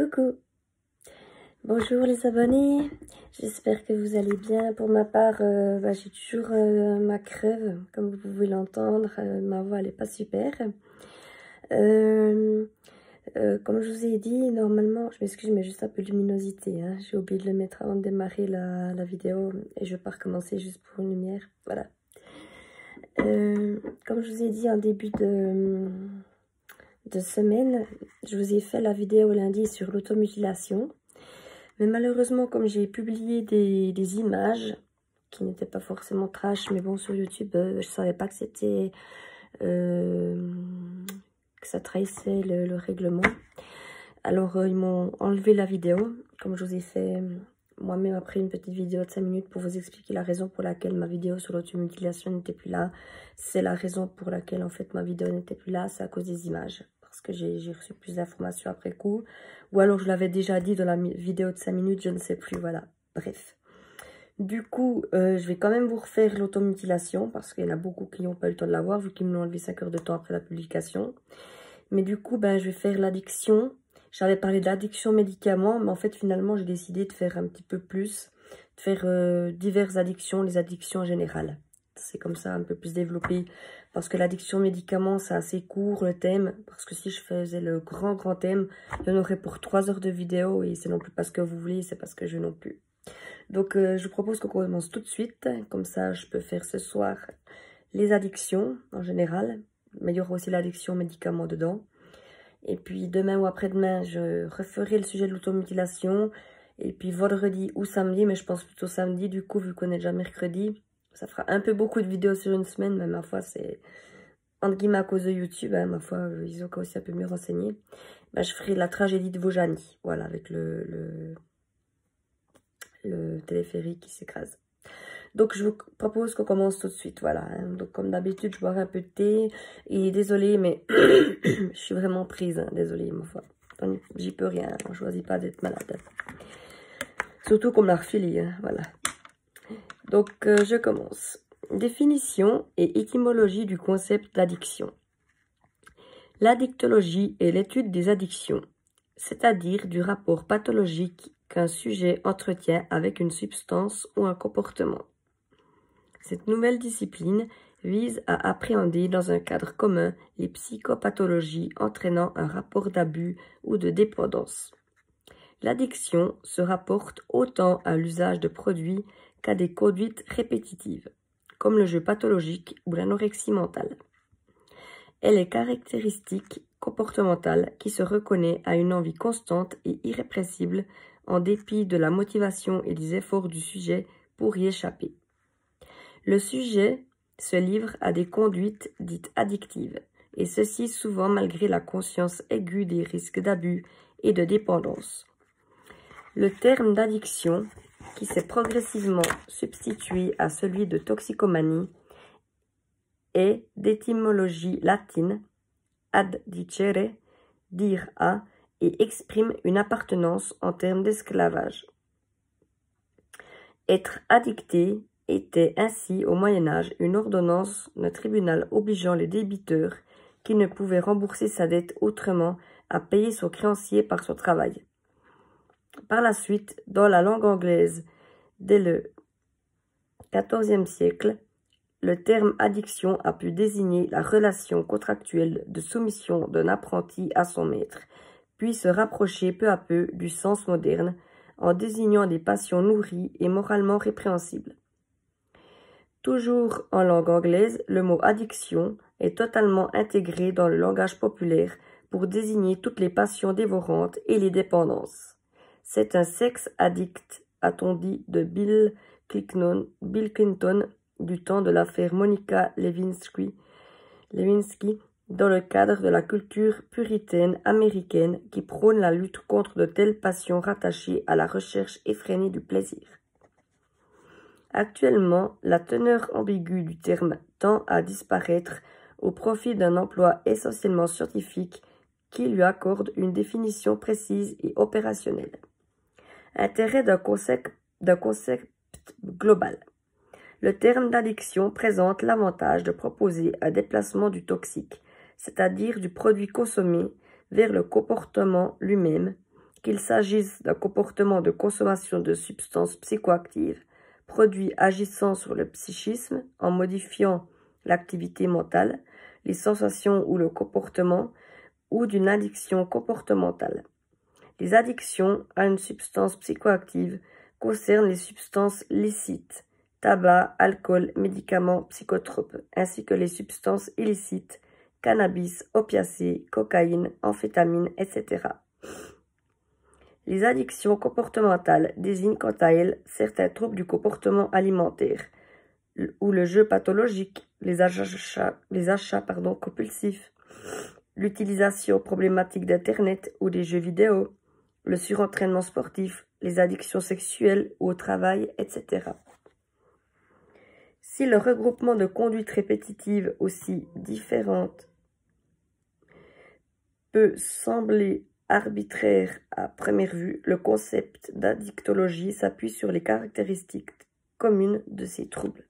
Coucou, bonjour les abonnés, j'espère que vous allez bien. Pour ma part, j'ai toujours ma crève, comme vous pouvez l'entendre, ma voix elle est pas super. Comme je vous ai dit, normalement, je m'excuse mais juste un peu de luminosité, hein. J'ai oublié de le mettre avant de démarrer la vidéo et je vais pas recommencer juste pour une lumière, voilà. Comme je vous ai dit en début de semaine, je vous ai fait la vidéo lundi sur l'automutilation. Mais malheureusement, comme j'ai publié des images qui n'étaient pas forcément trash, mais bon, sur YouTube, je savais pas que c'était que ça trahissait le règlement. Alors, ils m'ont enlevé la vidéo, comme je vous ai fait moi-même après une petite vidéo de 5 minutes pour vous expliquer la raison pour laquelle ma vidéo sur l'automutilation n'était plus là. C'est la raison pour laquelle, en fait, ma vidéo n'était plus là, c'est à cause des images. Parce que j'ai reçu plus d'informations après coup. Ou alors, je l'avais déjà dit dans la vidéo de 5 minutes, je ne sais plus, voilà. Bref. Du coup, je vais quand même vous refaire l'automutilation, parce qu'il y en a beaucoup qui n'ont pas eu le temps de la voir, vu qu'ils me l'ont enlevé 5 heures de temps après la publication. Mais du coup, je vais faire l'addiction. J'avais parlé d'addiction médicaments, mais en fait, finalement, j'ai décidé de faire un petit peu plus, de faire diverses addictions, les addictions en général. C'est comme ça, un peu plus développé, parce que l'addiction médicaments, c'est assez court, le thème, parce que si je faisais le grand thème, il y en aurait pour 3 heures de vidéo, et c'est non plus parce que vous voulez, c'est parce que je veux non plus. Donc, je vous propose qu'on commence tout de suite, comme ça, je peux faire ce soir les addictions, en général, mais il y aura aussi l'addiction médicaments dedans. Et puis demain ou après-demain, je referai le sujet de l'automutilation. Et puis vendredi ou samedi, mais je pense plutôt samedi, du coup, vu qu'on est déjà mercredi, ça fera un peu beaucoup de vidéos sur une semaine, mais ma foi, c'est entre guillemets à cause de YouTube, hein, ma foi, ils ont aussi un peu mieux renseigné. Je ferai la tragédie de Vojani, voilà, avec le téléphérique qui s'écrase. Donc, je vous propose qu'on commence tout de suite, voilà. Donc, comme d'habitude, je boirai un peu de thé. Et désolée, mais je suis vraiment prise, hein, désolée, ma foi. J'y peux rien, on ne choisit pas d'être malade. Surtout comme la refilée, hein, voilà. Donc, je commence. Définition et étymologie du concept d'addiction. L'addictologie est l'étude des addictions, c'est-à-dire du rapport pathologique qu'un sujet entretient avec une substance ou un comportement. Cette nouvelle discipline vise à appréhender dans un cadre commun les psychopathologies entraînant un rapport d'abus ou de dépendance. L'addiction se rapporte autant à l'usage de produits qu'à des conduites répétitives, comme le jeu pathologique ou l'anorexie mentale. Elle est caractéristique comportementale qui se reconnaît à une envie constante et irrépressible en dépit de la motivation et des efforts du sujet pour y échapper. Le sujet se livre à des conduites dites addictives, et ceci souvent malgré la conscience aiguë des risques d'abus et de dépendance. Le terme d'addiction, qui s'est progressivement substitué à celui de toxicomanie, est d'étymologie latine addicere, dire à, et exprime une appartenance en termes d'esclavage. Être addicté était ainsi au Moyen-Âge une ordonnance d'un tribunal obligeant les débiteurs qui ne pouvaient rembourser sa dette autrement à payer son créancier par son travail. Par la suite, dans la langue anglaise, dès le XIVe siècle, le terme addiction a pu désigner la relation contractuelle de soumission d'un apprenti à son maître, puis se rapprocher peu à peu du sens moderne en désignant des passions nourries et moralement répréhensibles. Toujours en langue anglaise, le mot addiction est totalement intégré dans le langage populaire pour désigner toutes les passions dévorantes et les dépendances. C'est un sexe addict, a-t-on dit de Bill Clinton du temps de l'affaire Monica Lewinsky dans le cadre de la culture puritaine américaine qui prône la lutte contre de telles passions rattachées à la recherche effrénée du plaisir. Actuellement, la teneur ambiguë du terme tend à disparaître au profit d'un emploi essentiellement scientifique qui lui accorde une définition précise et opérationnelle. Intérêt d'un concept global. Le terme d'addiction présente l'avantage de proposer un déplacement du toxique, c'est-à-dire du produit consommé, vers le comportement lui-même, qu'il s'agisse d'un comportement de consommation de substances psychoactives, produits agissant sur le psychisme en modifiant l'activité mentale, les sensations ou le comportement, ou d'une addiction comportementale. Les addictions à une substance psychoactive concernent les substances licites, tabac, alcool, médicaments psychotropes, ainsi que les substances illicites, cannabis, opiacés, cocaïne, amphétamine, etc. Les addictions comportementales désignent quant à elles certains troubles du comportement alimentaire, ou le jeu pathologique, les achats compulsifs, l'utilisation problématique d'Internet ou des jeux vidéo, le surentraînement sportif, les addictions sexuelles ou au travail, etc. Si le regroupement de conduites répétitives aussi différentes peut sembler arbitraire à première vue, le concept d'addictologie s'appuie sur les caractéristiques communes de ces troubles.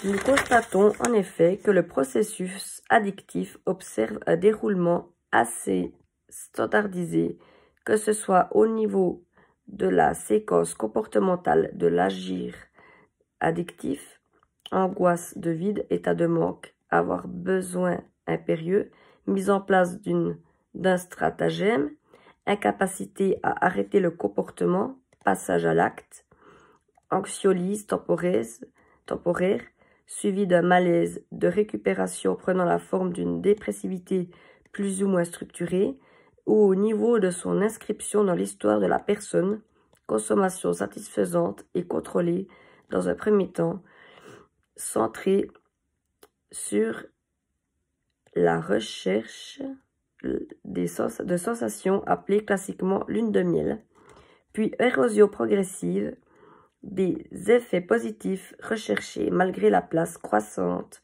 Nous constatons en effet que le processus addictif observe un déroulement assez standardisé, que ce soit au niveau de la séquence comportementale de l'agir addictif, angoisse de vide, état de manque, avoir besoin impérieux, mise en place d'un stratagème, incapacité à arrêter le comportement, passage à l'acte, anxiolyse temporaire, suivi d'un malaise de récupération prenant la forme d'une dépressivité plus ou moins structurée, ou au niveau de son inscription dans l'histoire de la personne, consommation satisfaisante et contrôlée dans un premier temps, centrée sur la recherche de sensations appelées classiquement lune de miel, puis érosion progressive des effets positifs recherchés malgré la place croissante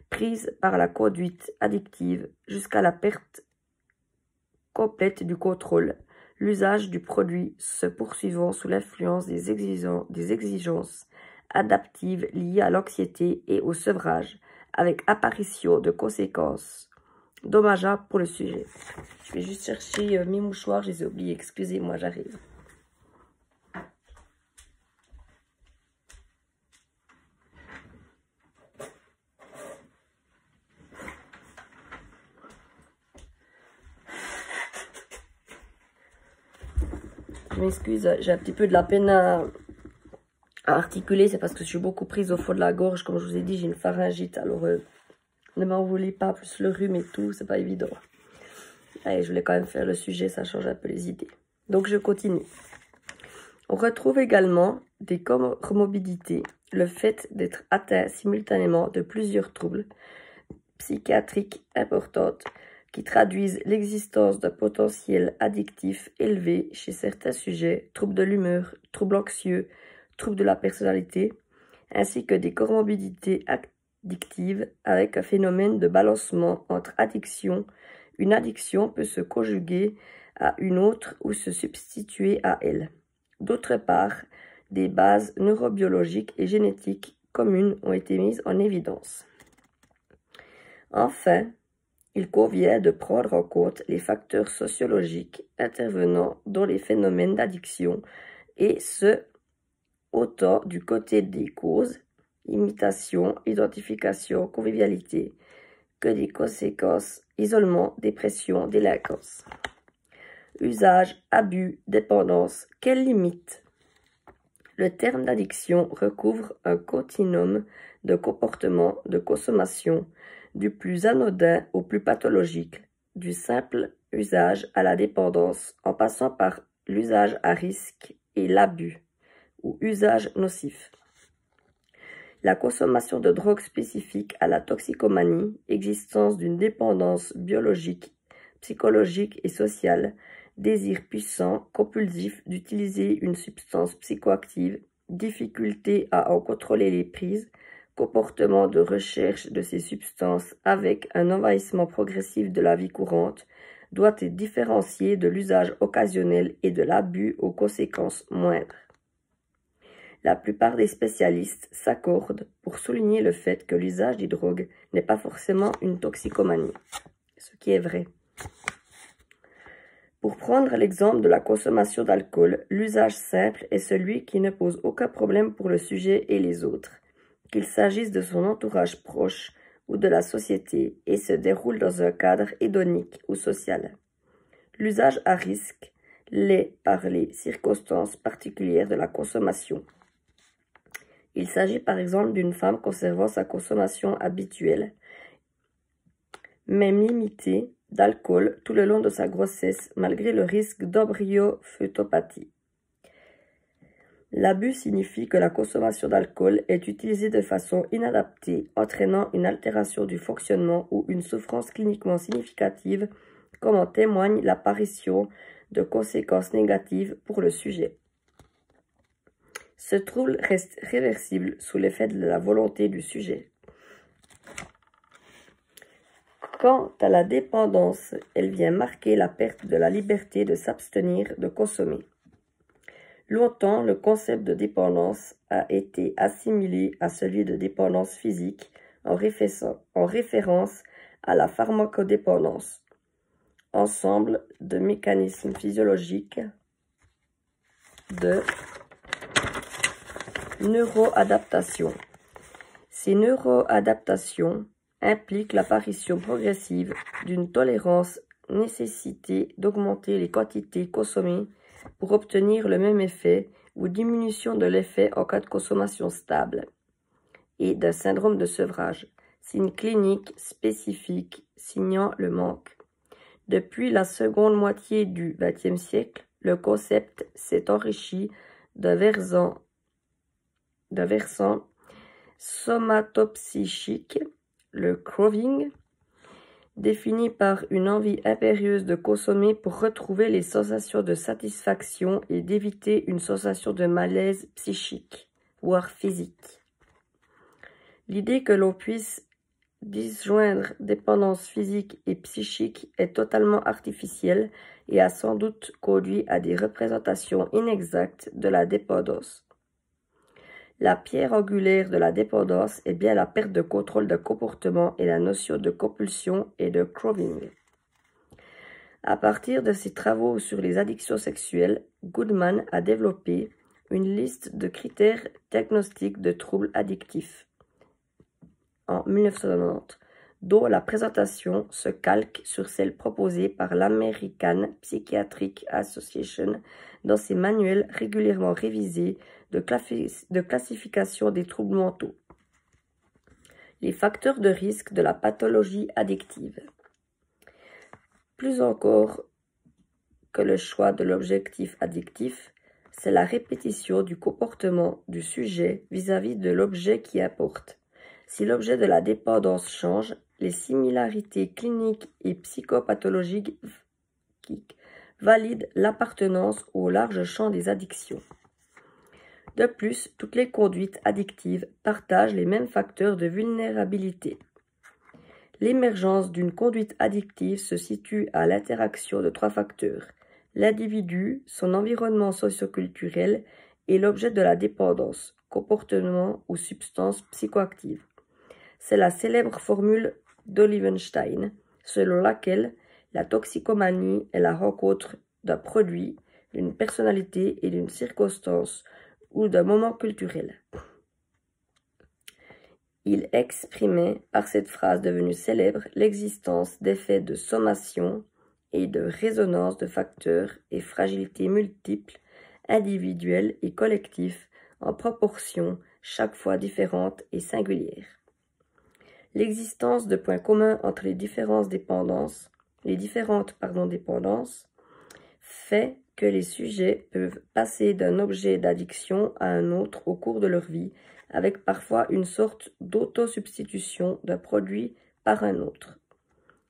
prise par la conduite addictive jusqu'à la perte complète du contrôle, l'usage du produit se poursuivant sous l'influence des exigences adaptives liées à l'anxiété et au sevrage, avec apparition de conséquences dommageables pour le sujet. Je vais juste chercher mes mouchoirs, je les ai oubliés, excusez-moi, j'arrive. Je m'excuse, j'ai un petit peu de la peine à articuler, c'est parce que je suis beaucoup prise au fond de la gorge. Comme je vous ai dit, j'ai une pharyngite, alors ne m'en voulez pas, plus le rhume et tout, c'est pas évident. Allez, je voulais quand même faire le sujet, ça change un peu les idées. Donc je continue. On retrouve également des comorbidités, le fait d'être atteint simultanément de plusieurs troubles psychiatriques importantes, qui traduisent l'existence d'un potentiel addictif élevé chez certains sujets, troubles de l'humeur, troubles anxieux, troubles de la personnalité, ainsi que des comorbidités addictives avec un phénomène de balancement entre addiction. Une addiction peut se conjuguer à une autre ou se substituer à elle. D'autre part, des bases neurobiologiques et génétiques communes ont été mises en évidence. Enfin, il convient de prendre en compte les facteurs sociologiques intervenant dans les phénomènes d'addiction, et ce, autant du côté des causes, imitation, identification, convivialité, que des conséquences, isolement, dépression, délinquance. Usage, abus, dépendance, quelles limites? Le terme d'addiction recouvre un continuum de comportements de consommation, du plus anodin au plus pathologique, du simple usage à la dépendance, en passant par l'usage à risque et l'abus, ou usage nocif. La consommation de drogues spécifiques à la toxicomanie, existence d'une dépendance biologique, psychologique et sociale, désir puissant, compulsif d'utiliser une substance psychoactive, difficulté à en contrôler les prises, comportement de recherche de ces substances avec un envahissement progressif de la vie courante, doit être différencié de l'usage occasionnel et de l'abus aux conséquences moindres. La plupart des spécialistes s'accordent pour souligner le fait que l'usage des drogues n'est pas forcément une toxicomanie, ce qui est vrai. Pour prendre l'exemple de la consommation d'alcool, l'usage simple est celui qui ne pose aucun problème pour le sujet et les autres, qu'il s'agisse de son entourage proche ou de la société, et se déroule dans un cadre hédonique ou social. L'usage à risque l'est par les circonstances particulières de la consommation. Il s'agit par exemple d'une femme conservant sa consommation habituelle, même limitée, d'alcool tout le long de sa grossesse, malgré le risque d'embryo-fœtopathie. L'abus signifie que la consommation d'alcool est utilisée de façon inadaptée, entraînant une altération du fonctionnement ou une souffrance cliniquement significative, comme en témoigne l'apparition de conséquences négatives pour le sujet. Ce trouble reste réversible sous l'effet de la volonté du sujet. Quant à la dépendance, elle vient marquer la perte de la liberté de s'abstenir de consommer. Longtemps, le concept de dépendance a été assimilé à celui de dépendance physique en référence à la pharmacodépendance, ensemble de mécanismes physiologiques de neuroadaptation. Ces neuroadaptations impliquent l'apparition progressive d'une tolérance nécessité d'augmenter les quantités consommées pour obtenir le même effet ou diminution de l'effet en cas de consommation stable, et d'un syndrome de sevrage, signe clinique spécifique signant le manque. Depuis la seconde moitié du XXe siècle, le concept s'est enrichi d'un versant somatopsychique, le craving, défini par une envie impérieuse de consommer pour retrouver les sensations de satisfaction et d'éviter une sensation de malaise psychique, voire physique. L'idée que l'on puisse disjoindre dépendance physique et psychique est totalement artificielle et a sans doute conduit à des représentations inexactes de la dépendance. La pierre angulaire de la dépendance est bien la perte de contrôle de comportement et la notion de compulsion et de craving. À partir de ses travaux sur les addictions sexuelles, Goodman a développé une liste de critères diagnostiques de troubles addictifs en 1990, dont la présentation se calque sur celle proposée par l'American Psychiatric Association dans ses manuels régulièrement révisés de classification des troubles mentaux. Les facteurs de risque de la pathologie addictive. Plus encore que le choix de l'objectif addictif, c'est la répétition du comportement du sujet vis-à-vis de l'objet qui importe. Si l'objet de la dépendance change, les similarités cliniques et psychopathologiques valident l'appartenance au large champ des addictions. De plus, toutes les conduites addictives partagent les mêmes facteurs de vulnérabilité. L'émergence d'une conduite addictive se situe à l'interaction de trois facteurs: l'individu, son environnement socio-culturel et l'objet de la dépendance, comportement ou substance psychoactive. C'est la célèbre formule d'Olivenstein, selon laquelle la toxicomanie est la rencontre d'un produit, d'une personnalité et d'une circonstance ou d'un moment culturel. Il exprimait, par cette phrase devenue célèbre, l'existence d'effets de sommation et de résonance de facteurs et fragilités multiples, individuelles et collectives, en proportions chaque fois différentes et singulières. L'existence de points communs entre les différentes dépendances fait que les sujets peuvent passer d'un objet d'addiction à un autre au cours de leur vie, avec parfois une sorte d'autosubstitution d'un produit par un autre.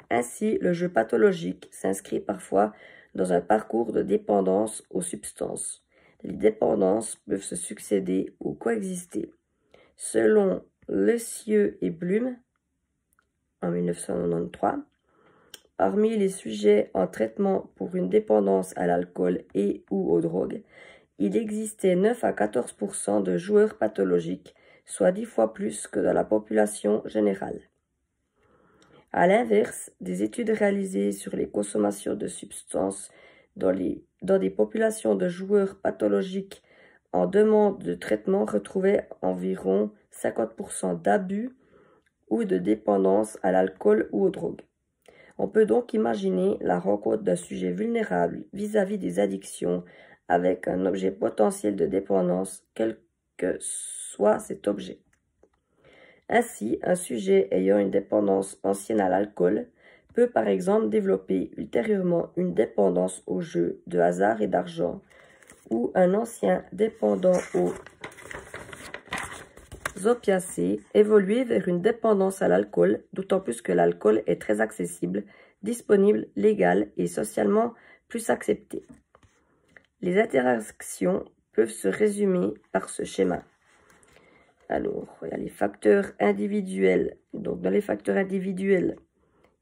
Ainsi, le jeu pathologique s'inscrit parfois dans un parcours de dépendance aux substances. Les dépendances peuvent se succéder ou coexister. Selon Lessieux et Blum, en 1993, parmi les sujets en traitement pour une dépendance à l'alcool et ou aux drogues, il existait 9 à 14% de joueurs pathologiques, soit 10 fois plus que dans la population générale. À l'inverse, des études réalisées sur les consommations de substances dans des populations de joueurs pathologiques en demande de traitement retrouvaient environ 50% d'abus ou de dépendance à l'alcool ou aux drogues. On peut donc imaginer la rencontre d'un sujet vulnérable vis-à-vis des addictions avec un objet potentiel de dépendance, quel que soit cet objet. Ainsi, un sujet ayant une dépendance ancienne à l'alcool peut par exemple développer ultérieurement une dépendance aux jeux de hasard et d'argent, ou un ancien dépendant aux opiacés évoluer vers une dépendance à l'alcool, d'autant plus que l'alcool est très accessible, disponible, légal et socialement plus accepté. Les interactions peuvent se résumer par ce schéma. Alors, il y a les facteurs individuels. Donc, dans les facteurs individuels,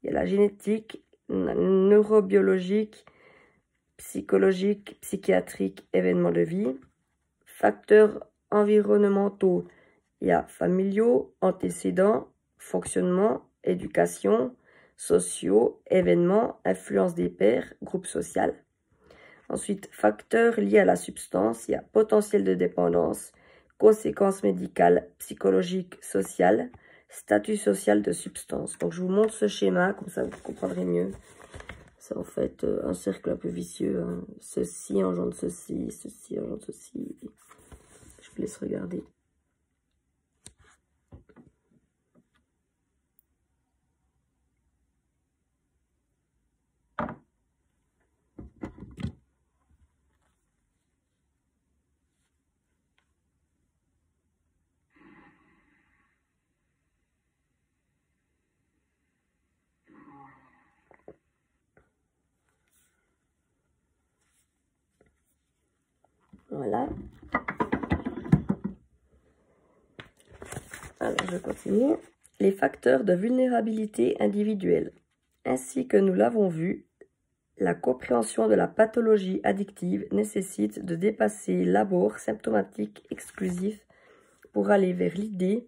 il y a la génétique, neurobiologique, psychologique, psychiatrique, événements de vie. Facteurs environnementaux, il y a familiaux, antécédents, fonctionnement, éducation, sociaux, événements, influence des pairs, groupe social. Ensuite, facteurs liés à la substance, il y a potentiel de dépendance, conséquences médicales, psychologiques, sociales, statut social de substance. Donc, je vous montre ce schéma, comme ça vous comprendrez mieux. C'est en fait un cercle un peu vicieux. Hein. Ceci engendre ceci, ceci engendre ceci. Je vous laisse regarder. Voilà. Alors, je continue. Les facteurs de vulnérabilité individuelle. Ainsi que nous l'avons vu, la compréhension de la pathologie addictive nécessite de dépasser l'abord symptomatique exclusif pour aller vers l'idée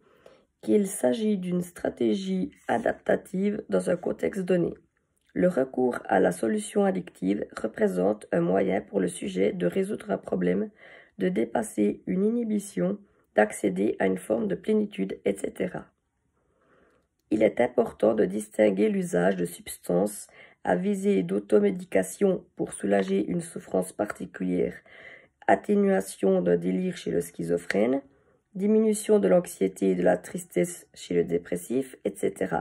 qu'il s'agit d'une stratégie adaptative dans un contexte donné. Le recours à la solution addictive représente un moyen pour le sujet de résoudre un problème, de dépasser une inhibition, d'accéder à une forme de plénitude, etc. Il est important de distinguer l'usage de substances à visée d'automédication pour soulager une souffrance particulière, atténuation d'un délire chez le schizophrène, diminution de l'anxiété et de la tristesse chez le dépressif, etc.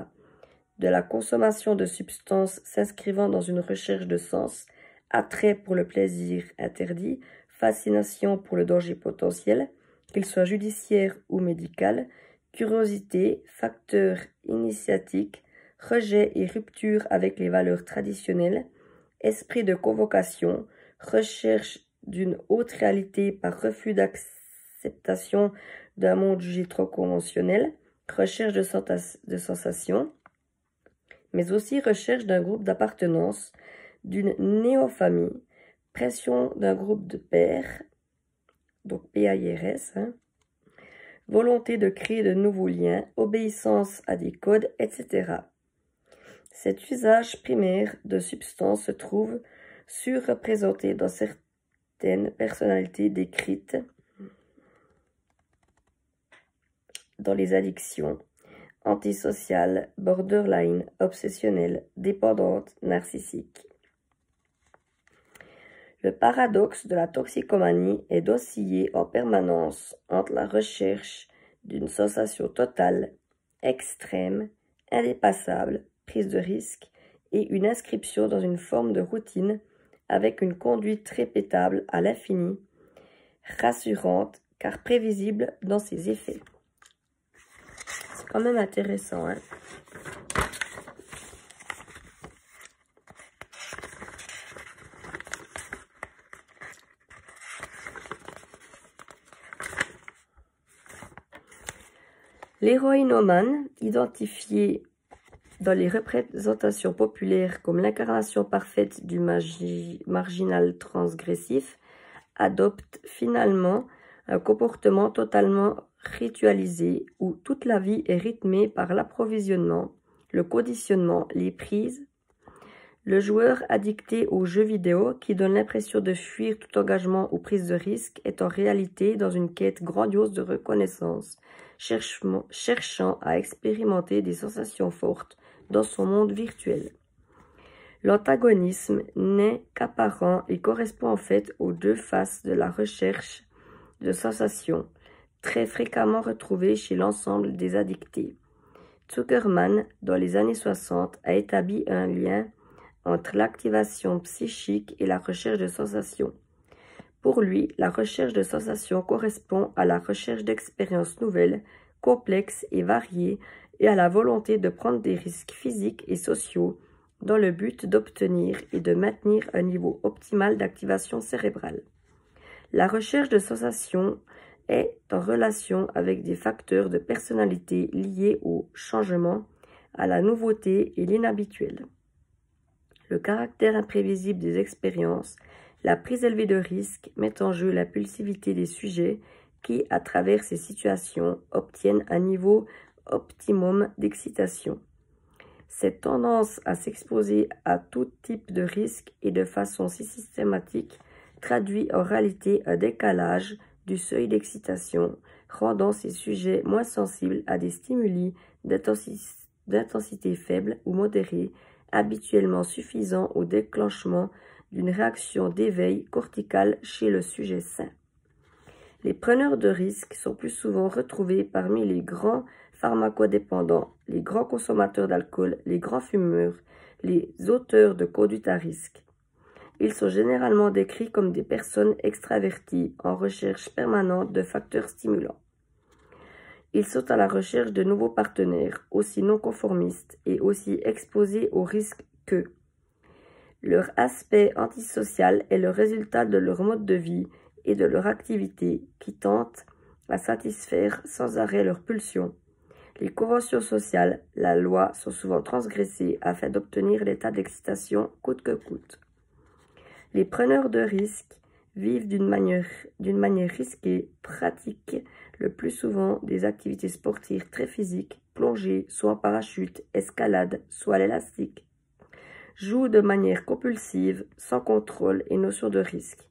De la consommation de substances s'inscrivant dans une recherche de sens, attrait pour le plaisir interdit, fascination pour le danger potentiel, qu'il soit judiciaire ou médical, curiosité, facteur initiatique, rejet et rupture avec les valeurs traditionnelles, esprit de convocation, recherche d'une haute réalité par refus d'acceptation d'un monde jugé trop conventionnel, recherche de sensations, mais aussi recherche d'un groupe d'appartenance, d'une néofamille, pression d'un groupe de pairs, donc PAIRS, volonté de créer de nouveaux liens, obéissance à des codes, etc. Cet usage primaire de substances se trouve surreprésenté dans certaines personnalités décrites dans les addictions antisociales, borderline, obsessionnelles, dépendantes, narcissiques. Le paradoxe de la toxicomanie est d'osciller en permanence entre la recherche d'une sensation totale, extrême, indépassable, prise de risque, et une inscription dans une forme de routine avec une conduite répétable à l'infini, rassurante car prévisible dans ses effets. C'est quand même intéressant, hein? L'héroïnomane, identifié dans les représentations populaires comme l'incarnation parfaite du marginal transgressif, adopte finalement un comportement totalement ritualisé où toute la vie est rythmée par l'approvisionnement, le conditionnement, les prises, Le joueur addicté aux jeux vidéo, qui donne l'impression de fuir tout engagement ou prise de risque, est en réalité dans une quête grandiose de reconnaissance, cherchant à expérimenter des sensations fortes dans son monde virtuel. L'antagonisme n'est qu'apparent et correspond en fait aux deux faces de la recherche de sensations, très fréquemment retrouvées chez l'ensemble des addictés. Zuckerman, dans les années 60, a établi un lien entre l'activation psychique et la recherche de sensations. Pour lui, la recherche de sensations correspond à la recherche d'expériences nouvelles, complexes et variées, et à la volonté de prendre des risques physiques et sociaux dans le but d'obtenir et de maintenir un niveau optimal d'activation cérébrale. La recherche de sensations est en relation avec des facteurs de personnalité liés au changement, à la nouveauté et l'inhabituel. Le caractère imprévisible des expériences, la prise élevée de risques met en jeu l'impulsivité des sujets qui, à travers ces situations, obtiennent un niveau optimum d'excitation. Cette tendance à s'exposer à tout type de risques et de façon si systématique traduit en réalité un décalage du seuil d'excitation, rendant ces sujets moins sensibles à des stimuli d'intensité faible ou modérée, habituellement suffisants au déclenchement d'une réaction d'éveil cortical chez le sujet sain. Les preneurs de risques sont plus souvent retrouvés parmi les grands pharmacodépendants, les grands consommateurs d'alcool, les grands fumeurs, les auteurs de conduite à risque. Ils sont généralement décrits comme des personnes extraverties en recherche permanente de facteurs stimulants. Ils sont à la recherche de nouveaux partenaires, aussi non conformistes et aussi exposés aux risques qu'eux. Leur aspect antisocial est le résultat de leur mode de vie et de leur activité qui tentent à satisfaire sans arrêt leurs pulsions. Les conventions sociales, la loi, sont souvent transgressées afin d'obtenir l'état d'excitation coûte que coûte. Les preneurs de risques vivent d'une manière risquée, pratiquent le plus souvent des activités sportives très physiques, plongée, soit en parachute, escalade, soit à l'élastique, jouent de manière compulsive, sans contrôle et notion de risque.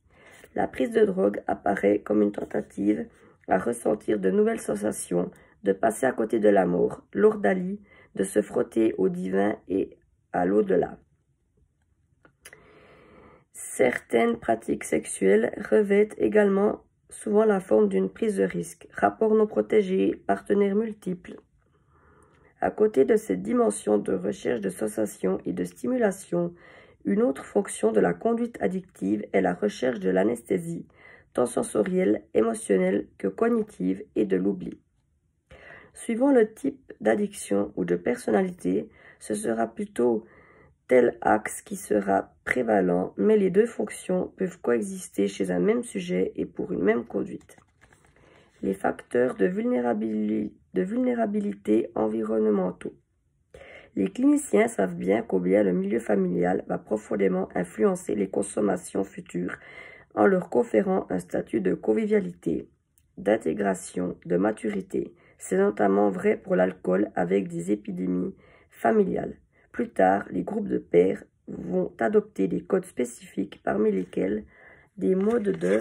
La prise de drogue apparaît comme une tentative à ressentir de nouvelles sensations, de passer à côté de la mort, l'ordalie, de se frotter au divin et à l'au-delà. Certaines pratiques sexuelles revêtent également souvent la forme d'une prise de risque, rapports non protégés, partenaires multiples. À côté de cette dimension de recherche de sensations et de stimulation, une autre fonction de la conduite addictive est la recherche de l'anesthésie, tant sensorielle, émotionnelle que cognitive et de l'oubli. Suivant le type d'addiction ou de personnalité, ce sera plutôt tel axe qui sera prévalent, mais les deux fonctions peuvent coexister chez un même sujet et pour une même conduite. Les facteurs de vulnérabilité environnementaux. Les cliniciens savent bien combien le milieu familial va profondément influencer les consommations futures en leur conférant un statut de convivialité, d'intégration, de maturité. C'est notamment vrai pour l'alcool avec des épidémies familiales. Plus tard, les groupes de pairs vont adopter des codes spécifiques parmi lesquels des modes de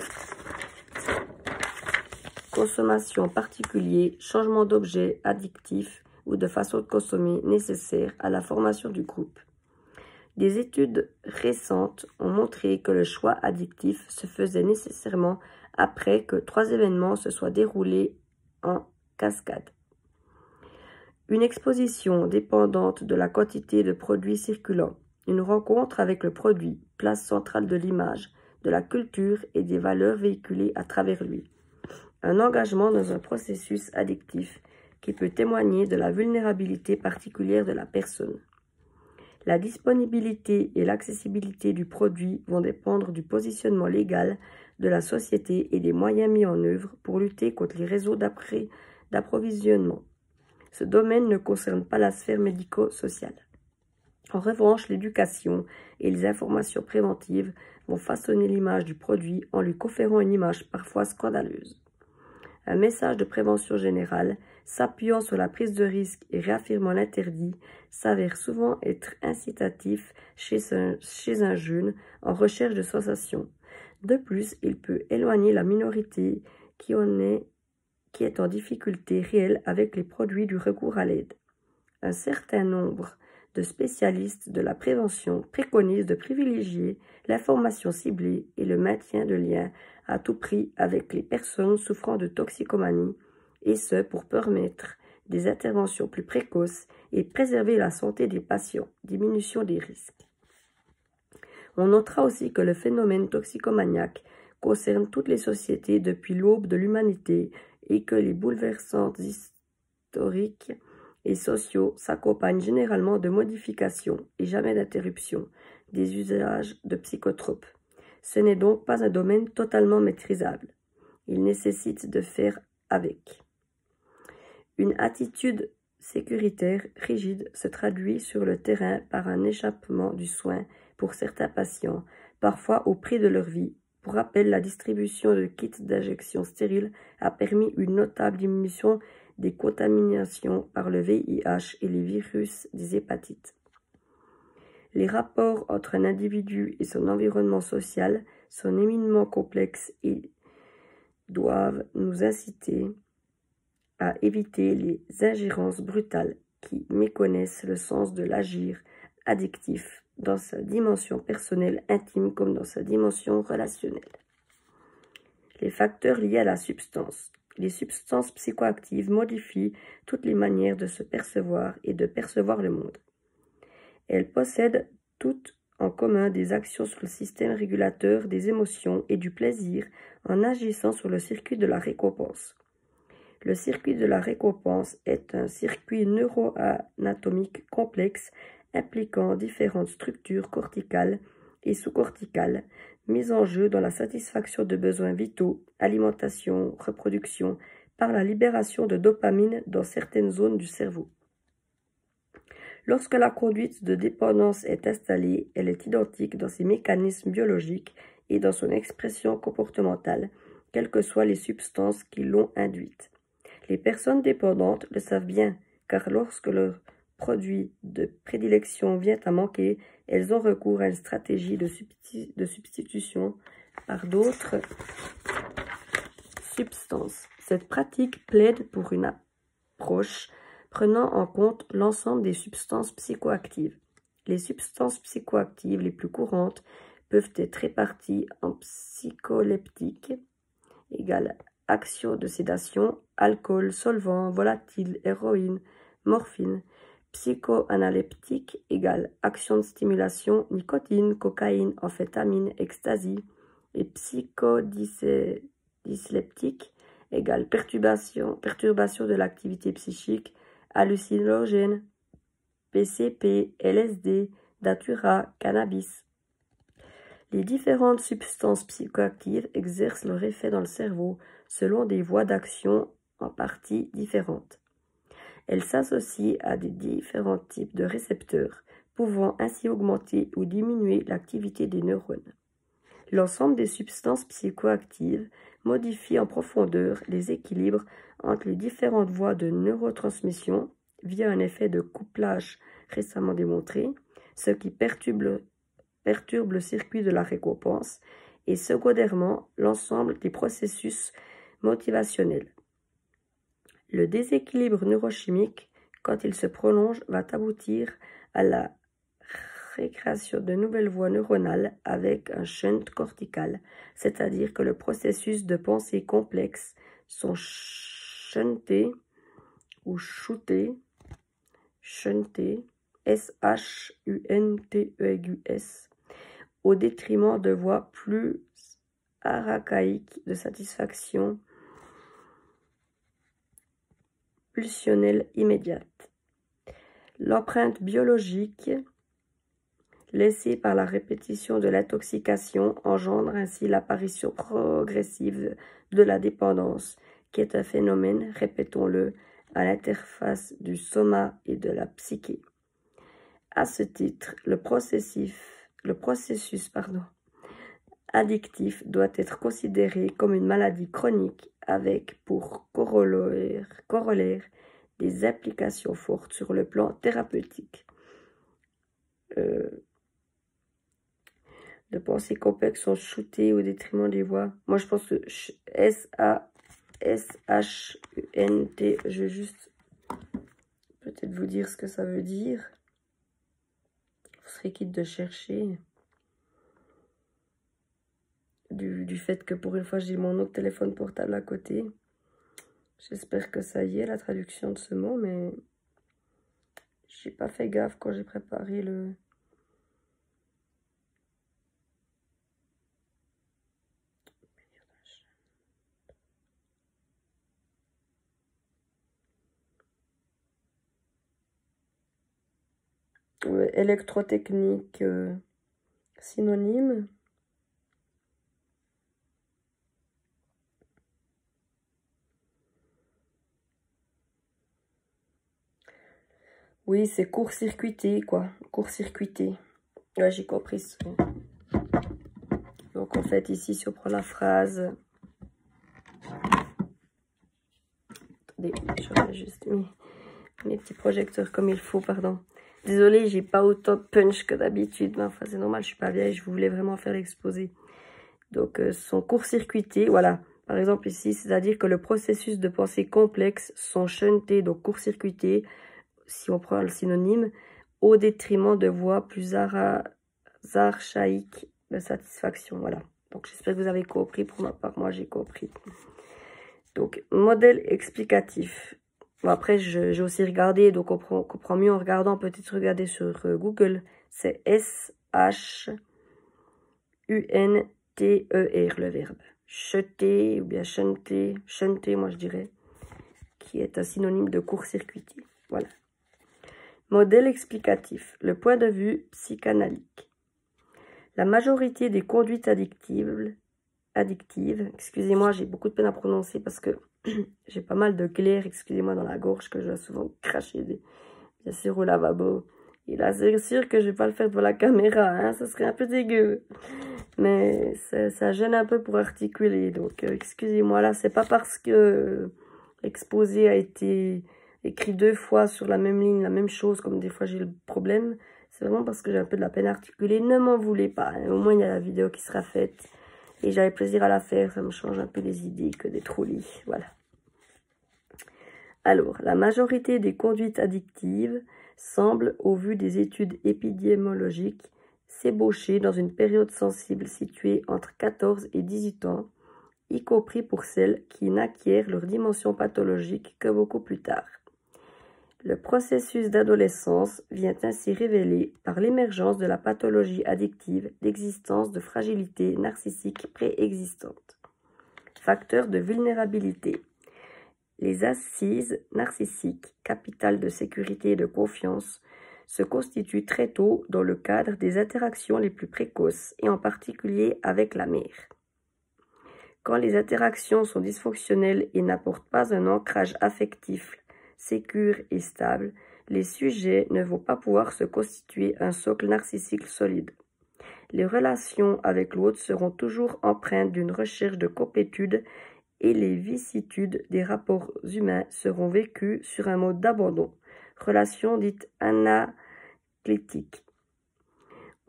consommation particuliers, changement d'objets addictifs ou de façon de consommer nécessaires à la formation du groupe. Des études récentes ont montré que le choix addictif se faisait nécessairement après que 3 événements se soient déroulés en cascade. Une exposition dépendante de la quantité de produits circulants, une rencontre avec le produit, place centrale de l'image, de la culture et des valeurs véhiculées à travers lui. Un engagement dans un processus addictif qui peut témoigner de la vulnérabilité particulière de la personne. La disponibilité et l'accessibilité du produit vont dépendre du positionnement légal de la société et des moyens mis en œuvre pour lutter contre les réseaux d'approvisionnement. Ce domaine ne concerne pas la sphère médico-sociale. En revanche, l'éducation et les informations préventives vont façonner l'image du produit en lui conférant une image parfois scandaleuse. Un message de prévention générale s'appuyant sur la prise de risque et réaffirmant l'interdit, s'avère souvent être incitatif chez un jeune en recherche de sensations. De plus, il peut éloigner la minorité qui est en difficulté réelle avec les produits du recours à l'aide. Un certain nombre de spécialistes de la prévention préconisent de privilégier l'information ciblée et le maintien de liens à tout prix avec les personnes souffrant de toxicomanie, et ce pour permettre des interventions plus précoces et préserver la santé des patients, diminution des risques. On notera aussi que le phénomène toxicomaniaque concerne toutes les sociétés depuis l'aube de l'humanité et que les bouleversements historiques et sociaux s'accompagnent généralement de modifications et jamais d'interruption des usages de psychotropes. Ce n'est donc pas un domaine totalement maîtrisable. Il nécessite de faire avec. Une attitude sécuritaire rigide se traduit sur le terrain par un échappement du soin pour certains patients, parfois au prix de leur vie. Pour rappel, la distribution de kits d'injection stériles a permis une notable diminution des contaminations par le VIH et les virus des hépatites. Les rapports entre un individu et son environnement social sont éminemment complexes et doivent nous inciter à éviter les ingérences brutales qui méconnaissent le sens de l'agir addictif dans sa dimension personnelle intime comme dans sa dimension relationnelle. Les facteurs liés à la substance. Les substances psychoactives modifient toutes les manières de se percevoir et de percevoir le monde. Elles possèdent toutes en commun des actions sur le système régulateur des émotions et du plaisir en agissant sur le circuit de la récompense. Le circuit de la récompense est un circuit neuroanatomique complexe impliquant différentes structures corticales et sous-corticales mises en jeu dans la satisfaction de besoins vitaux, alimentation, reproduction, par la libération de dopamine dans certaines zones du cerveau. Lorsque la conduite de dépendance est installée, elle est identique dans ses mécanismes biologiques et dans son expression comportementale, quelles que soient les substances qui l'ont induite. Les personnes dépendantes le savent bien, car lorsque leur produit de prédilection vient à manquer, elles ont recours à une stratégie de substitution par d'autres substances. Cette pratique plaide pour une approche prenant en compte l'ensemble des substances psychoactives. Les substances psychoactives les plus courantes peuvent être réparties en psycholeptiques, égale action de sédation, alcool, solvant, volatile, héroïne, morphine, psychoanaleptique égale action de stimulation, nicotine, cocaïne, amphétamine, ecstasy, et psychodysleptique égale perturbation de l'activité psychique, hallucinogène, PCP, LSD, datura, cannabis. Les différentes substances psychoactives exercent leur effet dans le cerveau selon des voies d'action en partie différentes. Elles s'associent à des différents types de récepteurs, pouvant ainsi augmenter ou diminuer l'activité des neurones. L'ensemble des substances psychoactives modifie en profondeur les équilibres entre les différentes voies de neurotransmission via un effet de couplage récemment démontré, ce qui perturbe le circuit de la récompense et secondairement l'ensemble des processus motivationnels. Le déséquilibre neurochimique, quand il se prolonge, va aboutir à la récréation de nouvelles voies neuronales avec un shunt cortical, c'est-à-dire que le processus de pensée complexe sont shuntés ou shuntés, S-H-U-N-T-E-S, au détriment de voies plus archaïques de satisfaction pulsionnelle immédiate. L'empreinte biologique laissée par la répétition de l'intoxication engendre ainsi l'apparition progressive de la dépendance, qui est un phénomène, répétons-le, à l'interface du soma et de la psyché. À ce titre, le processus addictif doit être considéré comme une maladie chronique avec pour corollaire des applications fortes sur le plan thérapeutique. De pensées complexes sont shootées au détriment des voix. Moi, je pense que S-A-S-H-U-N-T, je vais juste peut-être vous dire ce que ça veut dire. Vous serez quitte de chercher. Du fait que pour une fois, j'ai mon autre téléphone portable à côté. J'espère que ça y est, la traduction de ce mot, mais j'ai pas fait gaffe quand j'ai préparé le... électrotechnique, synonyme. Oui, c'est court-circuité, quoi. Court-circuité. Ouais, j'ai compris ça. Donc, en fait, ici, si on prend la phrase... Attendez, je remets juste mes petits projecteurs comme il faut, pardon. Désolée, j'ai pas autant de punch que d'habitude. Mais enfin, c'est normal, je suis pas vieille, je voulais vraiment faire l'exposé. Donc, sont court-circuités, voilà. Par exemple, ici, c'est-à-dire que le processus de pensée complexe sont shuntés, donc court-circuités, si on prend le synonyme, au détriment de voies plus archaïques de satisfaction. Voilà. Donc, j'espère que vous avez compris. Pour ma part, moi, j'ai compris. Donc, modèle explicatif. Bon, après, j'ai aussi regardé, donc on comprend mieux en regardant. Peut-être regarder sur Google. C'est S-H-U-N-T-E-R, le verbe. Chuter ou bien shunter, moi je dirais, qui est un synonyme de court-circuité. Voilà. Modèle explicatif, le point de vue psychanalytique. La majorité des conduites addictives, excusez-moi, j'ai beaucoup de peine à prononcer parce que j'ai pas mal de glaire, excusez-moi, dans la gorge que je dois souvent cracher bien sûr au lavabo. Et là, c'est sûr que je vais pas le faire devant la caméra, hein, ça serait un peu dégueu. Mais ça gêne un peu pour articuler, donc excusez-moi, là, c'est pas parce que l'exposé a été écrit 2 fois sur la même ligne, la même chose, comme des fois j'ai le problème. C'est vraiment parce que j'ai un peu de la peine à articuler. Ne m'en voulez pas, hein. Au moins il y a la vidéo qui sera faite. Et j'avais plaisir à la faire, ça me change un peu les idées que d'être au lit. Voilà. Alors, la majorité des conduites addictives semblent, au vu des études épidémiologiques, s'ébaucher dans une période sensible située entre 14 et 18 ans, y compris pour celles qui n'acquièrent leur dimension pathologique que beaucoup plus tard. Le processus d'adolescence vient ainsi révéler, par l'émergence de la pathologie addictive, l'existence de fragilités narcissiques préexistantes. Facteurs de vulnérabilité. Les assises narcissiques, capital de sécurité et de confiance, se constituent très tôt dans le cadre des interactions les plus précoces, et en particulier avec la mère. Quand les interactions sont dysfonctionnelles et n'apportent pas un ancrage affectif sécure et stable, les sujets ne vont pas pouvoir se constituer un socle narcissique solide. Les relations avec l'autre seront toujours empreintes d'une recherche de complétude et les vicissitudes des rapports humains seront vécues sur un mode d'abandon, relation dite anaclétique.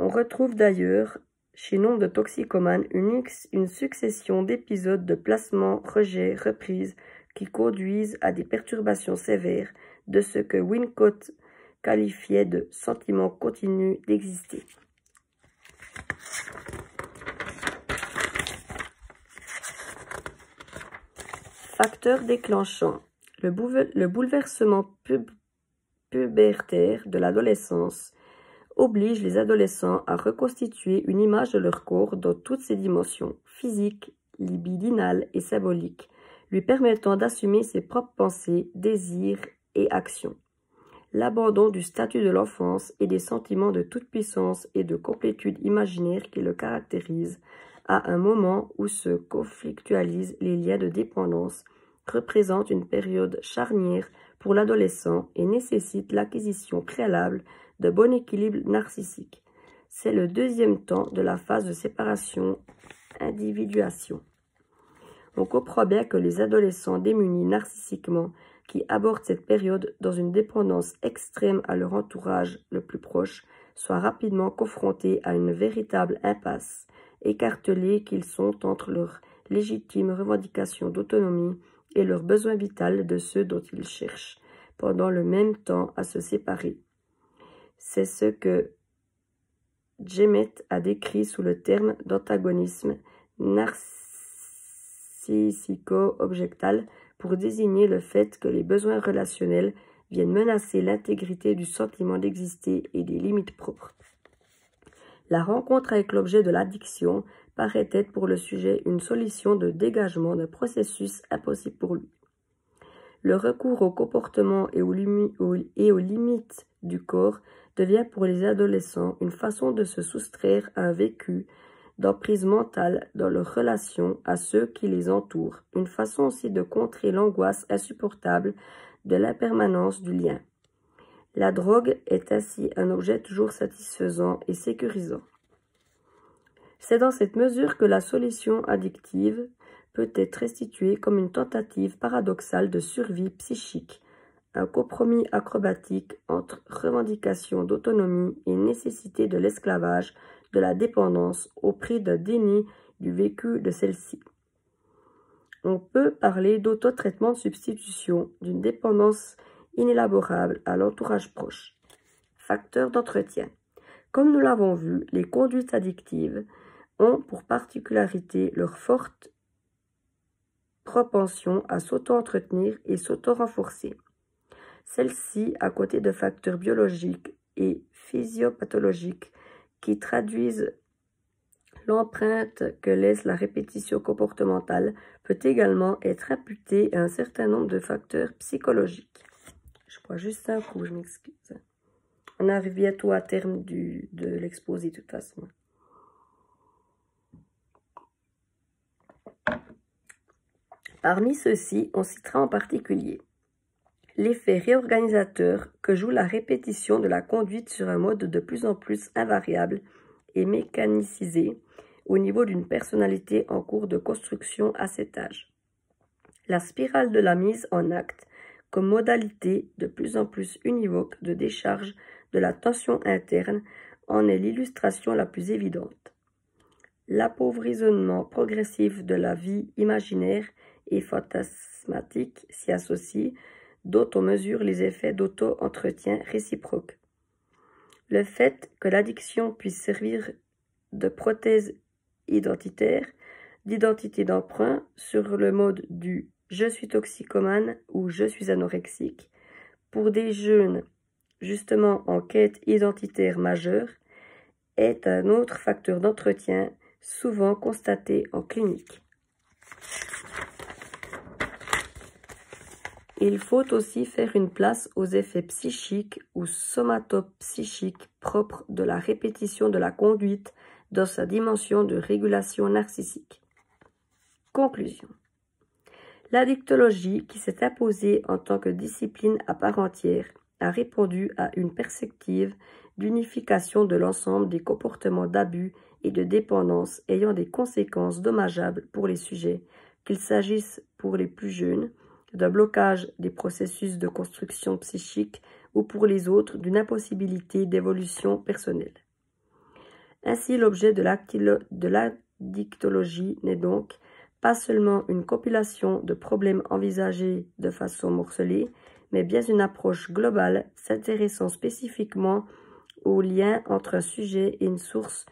On retrouve d'ailleurs chez nombre de toxicomanes une succession d'épisodes de placement, rejet, reprise qui conduisent à des perturbations sévères de ce que Winnicott qualifiait de sentiment continu d'exister. Facteur déclenchant. Le bouleversement pubertaire de l'adolescence oblige les adolescents à reconstituer une image de leur corps dans toutes ses dimensions, physiques, libidinales et symboliques, lui permettant d'assumer ses propres pensées, désirs et actions. L'abandon du statut de l'enfance et des sentiments de toute puissance et de complétude imaginaire qui le caractérisent à un moment où se conflictualisent les liens de dépendance représente une période charnière pour l'adolescent et nécessite l'acquisition préalable de bon équilibre narcissique. C'est le deuxième temps de la phase de séparation-individuation. On comprend bien que les adolescents démunis narcissiquement qui abordent cette période dans une dépendance extrême à leur entourage le plus proche soient rapidement confrontés à une véritable impasse, écartelés qu'ils sont entre leurs légitimes revendications d'autonomie et leurs besoins vitaux de ceux dont ils cherchent, pendant le même temps à se séparer. C'est ce que Djemmet a décrit sous le terme d'antagonisme narcissico-objectal pour désigner le fait que les besoins relationnels viennent menacer l'intégrité du sentiment d'exister et des limites propres. La rencontre avec l'objet de l'addiction paraît être pour le sujet une solution de dégagement d'un processus impossible pour lui. Le recours au comportement et aux limites du corps devient pour les adolescents une façon de se soustraire à un vécu d'emprise mentale dans leur relation à ceux qui les entourent, une façon aussi de contrer l'angoisse insupportable de l'impermanence du lien. La drogue est ainsi un objet toujours satisfaisant et sécurisant. C'est dans cette mesure que la solution addictive peut être restituée comme une tentative paradoxale de survie psychique, un compromis acrobatique entre revendication d'autonomie et nécessité de l'esclavage, de la dépendance au prix d'un déni du vécu de celle-ci. On peut parler d'autotraitement de substitution, d'une dépendance inélaborable à l'entourage proche. Facteurs d'entretien. Comme nous l'avons vu, les conduites addictives ont pour particularité leur forte propension à s'auto-entretenir et s'auto-renforcer. Celles-ci, à côté de facteurs biologiques et physiopathologiques qui traduisent l'empreinte que laisse la répétition comportementale, peut également être imputée à un certain nombre de facteurs psychologiques. Je crois juste un coup, je m'excuse. On arrive bientôt à terme de l'exposé de toute façon. Parmi ceux-ci, on citera en particulier l'effet réorganisateur que joue la répétition de la conduite sur un mode de plus en plus invariable et mécanicisé au niveau d'une personnalité en cours de construction à cet âge. La spirale de la mise en acte comme modalité de plus en plus univoque de décharge de la tension interne en est l'illustration la plus évidente. L'appauvrissement progressif de la vie imaginaire et fantasmatique s'y associe, dont on mesure les effets d'auto-entretien réciproque. Le fait que l'addiction puisse servir de prothèse identitaire, d'identité d'emprunt sur le mode du « je suis toxicomane » ou « je suis anorexique » pour des jeunes justement en quête identitaire majeure est un autre facteur d'entretien souvent constaté en clinique. Il faut aussi faire une place aux effets psychiques ou somatopsychiques propres de la répétition de la conduite dans sa dimension de régulation narcissique. Conclusion. L'addictologie, qui s'est imposée en tant que discipline à part entière, a répondu à une perspective d'unification de l'ensemble des comportements d'abus et de dépendance ayant des conséquences dommageables pour les sujets, qu'il s'agisse pour les plus jeunes, d'un blocage des processus de construction psychique ou pour les autres d'une impossibilité d'évolution personnelle. Ainsi, l'objet de l'addictologie n'est donc pas seulement une compilation de problèmes envisagés de façon morcelée, mais bien une approche globale s'intéressant spécifiquement au lien entre un sujet et une source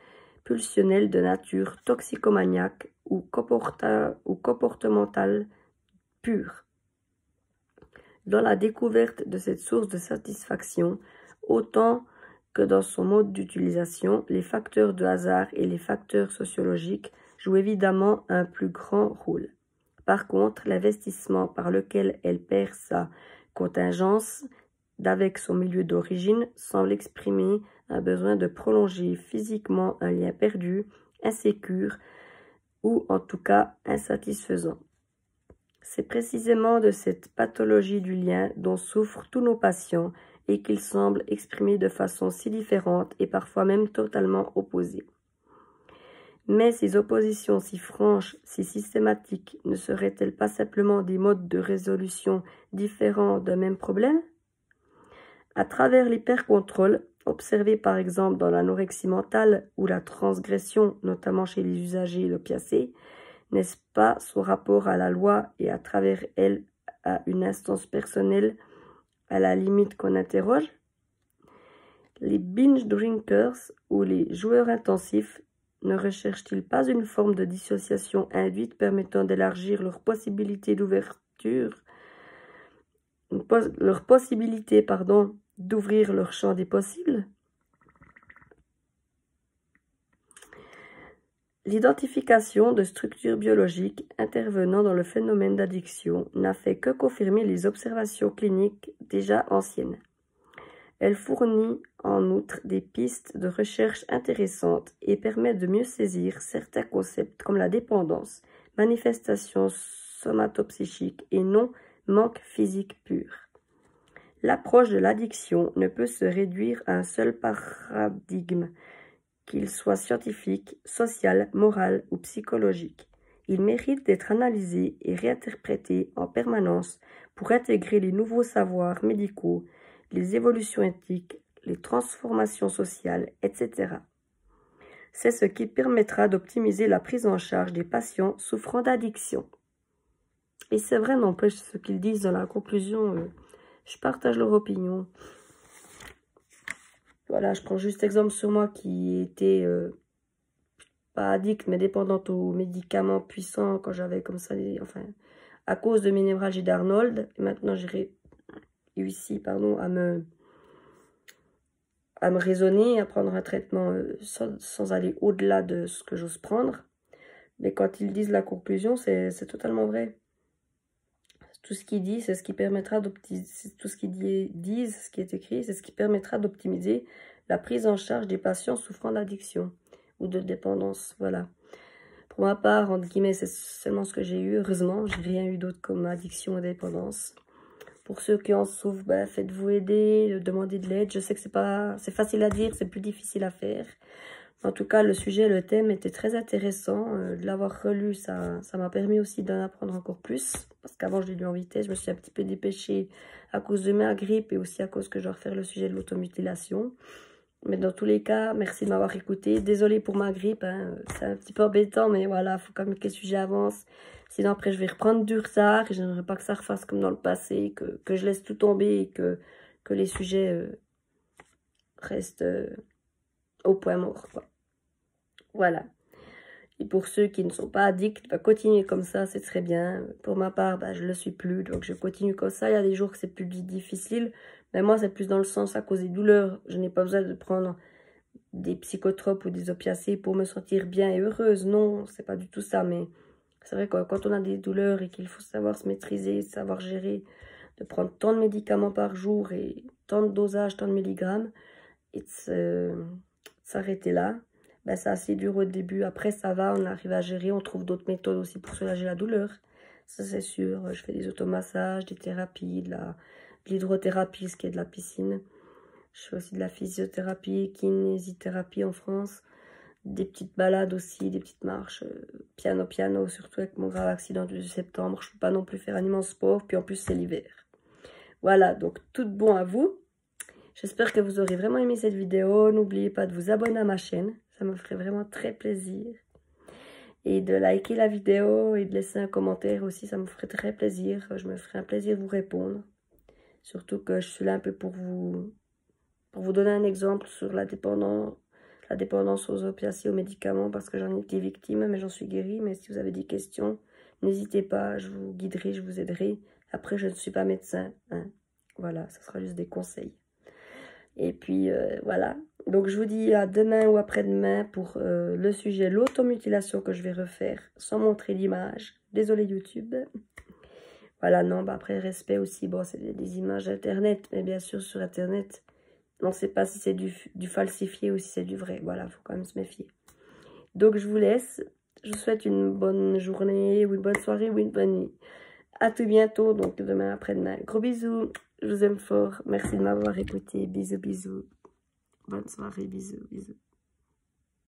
pulsionnelle de nature toxicomaniaque ou comportementale pure. Dans la découverte de cette source de satisfaction, autant que dans son mode d'utilisation, les facteurs de hasard et les facteurs sociologiques jouent évidemment un plus grand rôle. Par contre, l'investissement par lequel elle perd sa contingence d'avec son milieu d'origine semble exprimer un besoin de prolonger physiquement un lien perdu, insécure ou en tout cas insatisfaisant. C'est précisément de cette pathologie du lien dont souffrent tous nos patients et qu'ils semblent exprimer de façon si différente et parfois même totalement opposée. Mais ces oppositions si franches, si systématiques, ne seraient-elles pas simplement des modes de résolution différents d'un même problème? À travers l'hypercontrôle, observé par exemple dans l'anorexie mentale ou la transgression, notamment chez les usagers d'opiacés, n'est-ce pas son rapport à la loi et à travers elle à une instance personnelle à la limite qu'on interroge? Les binge drinkers ou les joueurs intensifs ne recherchent-ils pas une forme de dissociation induite permettant d'élargir leurs possibilités d'ouverture, leur possibilité, d'ouvrir leur champ des possibles? L'identification de structures biologiques intervenant dans le phénomène d'addiction n'a fait que confirmer les observations cliniques déjà anciennes. Elle fournit en outre des pistes de recherche intéressantes et permet de mieux saisir certains concepts comme la dépendance, manifestation somatopsychique et non manque physique pur. L'approche de l'addiction ne peut se réduire à un seul paradigme, qu'il soit scientifique, social, moral ou psychologique. Il mérite d'être analysé et réinterprété en permanence pour intégrer les nouveaux savoirs médicaux, les évolutions éthiques, les transformations sociales, etc. C'est ce qui permettra d'optimiser la prise en charge des patients souffrant d'addiction. Et c'est vrai, n'empêche, ce qu'ils disent dans la conclusion, je partage leur opinion. Voilà, je prends juste exemple sur moi qui était pas addict, mais dépendante aux médicaments puissants quand j'avais comme ça, à cause de mes névralgies d'Arnold. Et maintenant, j'ai réussi, à me raisonner, à prendre un traitement sans aller au-delà de ce que j'ose prendre. Mais quand ils disent la conclusion, c'est totalement vrai. Tout ce qu'ils disent, c'est ce qui permettra d'optimiser, tout ce qu'ils disent, ce qui est écrit, c'est ce qui permettra d'optimiser la prise en charge des patients souffrant d'addiction ou de dépendance. Voilà. Pour ma part, entre guillemets, c'est seulement ce que j'ai eu. Heureusement, j'ai rien eu d'autre comme addiction et dépendance. Pour ceux qui en souffrent, faites-vous aider, demandez de l'aide. Je sais que c'est facile à dire, c'est plus difficile à faire. En tout cas, le sujet, le thème était très intéressant. De l'avoir relu, ça m'a permis aussi d'en apprendre encore plus. Parce qu'avant, je l'ai lu en vitesse. Je me suis un petit peu dépêchée à cause de ma grippe et aussi à cause que je dois refaire le sujet de l'automutilation. Mais dans tous les cas, merci de m'avoir écouté. Désolée pour ma grippe, hein. C'est un petit peu embêtant, mais voilà, il faut quand même que le sujet avance. Sinon, après, je vais reprendre du retard et je n'aimerais pas que ça refasse comme dans le passé, que je laisse tout tomber et que les sujets restent au point mort, quoi. Voilà. Et pour ceux qui ne sont pas addicts, continuez comme ça, c'est très bien. Pour ma part, je ne le suis plus, donc je continue comme ça. Il y a des jours que c'est plus difficile, mais moi, c'est plus dans le sens à cause des douleurs. Je n'ai pas besoin de prendre des psychotropes ou des opiacés pour me sentir bien et heureuse. Non, c'est pas du tout ça, mais c'est vrai que quand on a des douleurs et qu'il faut savoir se maîtriser, savoir gérer, de prendre tant de médicaments par jour et tant de dosages, tant de milligrammes, et de s'arrêter là, c'est assez dur au début. Après, ça va, on arrive à gérer. On trouve d'autres méthodes aussi pour soulager la douleur. Ça, c'est sûr. Je fais des automassages, des thérapies, de l'hydrothérapie, ce qui est de la piscine. Je fais aussi de la physiothérapie, kinésithérapie en France. Des petites balades aussi, des petites marches. Piano, surtout avec mon grave accident du septembre. Je ne peux pas non plus faire un immense sport. Puis en plus, c'est l'hiver. Voilà, donc tout bon à vous. J'espère que vous aurez vraiment aimé cette vidéo. N'oubliez pas de vous abonner à ma chaîne. Ça me ferait vraiment très plaisir. Et de liker la vidéo et de laisser un commentaire aussi. Ça me ferait très plaisir. Je me ferai un plaisir de vous répondre. Surtout que je suis là un peu pour vous donner un exemple sur la dépendance aux opiacés, aux médicaments. Parce que j'en ai été victime, mais j'en suis guérie. Mais si vous avez des questions, n'hésitez pas. Je vous guiderai, je vous aiderai. Après, je ne suis pas médecin, hein. Voilà, ça sera juste des conseils. Et puis, voilà. Donc, je vous dis à demain ou après-demain pour le sujet l'automutilation que je vais refaire sans montrer l'image. Désolé YouTube. Voilà, non, après, respect aussi. Bon, c'est des images Internet, mais bien sûr, sur Internet, on ne sait pas si c'est du falsifié ou si c'est du vrai. Voilà, il faut quand même se méfier. Donc, je vous laisse. Je vous souhaite une bonne journée ou une bonne soirée ou une bonne nuit. À tout bientôt, donc demain après-demain. Gros bisous. Je vous aime fort. Merci de m'avoir écouté. Bisous, bisous. Bonne soirée, bisous, bisous.